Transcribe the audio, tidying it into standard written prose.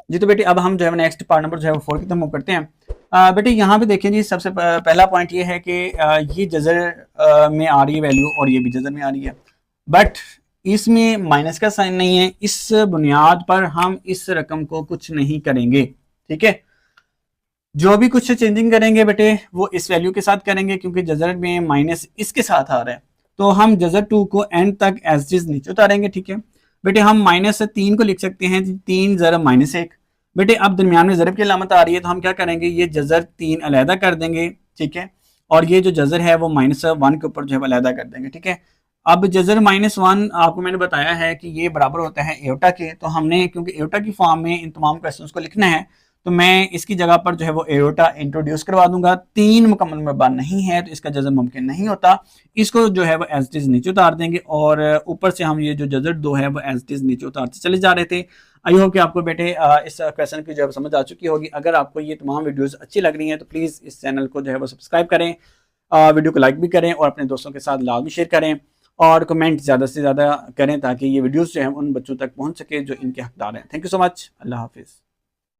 जी तो बेटे अब हम जो है नेक्स्ट पार्ट नंबर जो है वो 4 की तरफ मूव करते हैं। बेटे यहाँ पे देखें जी, सबसे पहला पॉइंट ये है कि ये जजर में आ रही है वैल्यू और ये भी जजर में आ रही है, बट इसमें माइनस का साइन नहीं है। इस बुनियाद पर हम इस रकम को कुछ नहीं करेंगे, ठीक है। जो भी कुछ चेंजिंग करेंगे बेटे वो इस वैल्यू के साथ करेंगे, क्योंकि जजर में माइनस इसके साथ आ रहा है, तो हम जजर 2 को एंड तक एज इज नीचे उतारेंगे, ठीक है बेटे। हम -3 को लिख सकते हैं 3 ज़रब -1। बेटे अब दरमियान में ज़रब की अलामत आ रही है, तो हम क्या करेंगे, ये जजर 3 अलहदा कर देंगे, ठीक है, और ये जो जजर है वो -1 के ऊपर जो है अलहदा कर देंगे, ठीक है। अब जजर -1 आपको मैंने बताया है कि ये बराबर होता है एयोटा के, तो हमने क्योंकि एयोटा की फॉर्म में इन तमाम क्वेश्चंस को लिखना है, तो मैं इसकी जगह पर जो है वो एयोटा इंट्रोड्यूस करवा दूंगा। 3 मुकम्मल मुरबा नहीं है तो इसका जजर मुमकिन नहीं होता। इसको जो है वो एज इट इज नीचे उतार देंगे, और ऊपर से हम ये जो जजर 2 है वो एज इट इज नीचे उतारते चले जा रहे थे। आई होप कि आपको बेटे इस क्वेश्चन की जो है समझ आ चुकी होगी। अगर आपको ये तमाम वीडियोस अच्छी लग रही हैं तो प्लीज़ इस चैनल को जो है वो सब्सक्राइब करें, वीडियो को लाइक भी करें और अपने दोस्तों के साथ लाजमी शेयर करें, और कमेंट ज़्यादा से ज़्यादा करें ताकि ये वीडियोस जो हैं उन बच्चों तक पहुंच सके जो इनके हकदार हैं। Thank you so much. अल्लाह हाफिज़।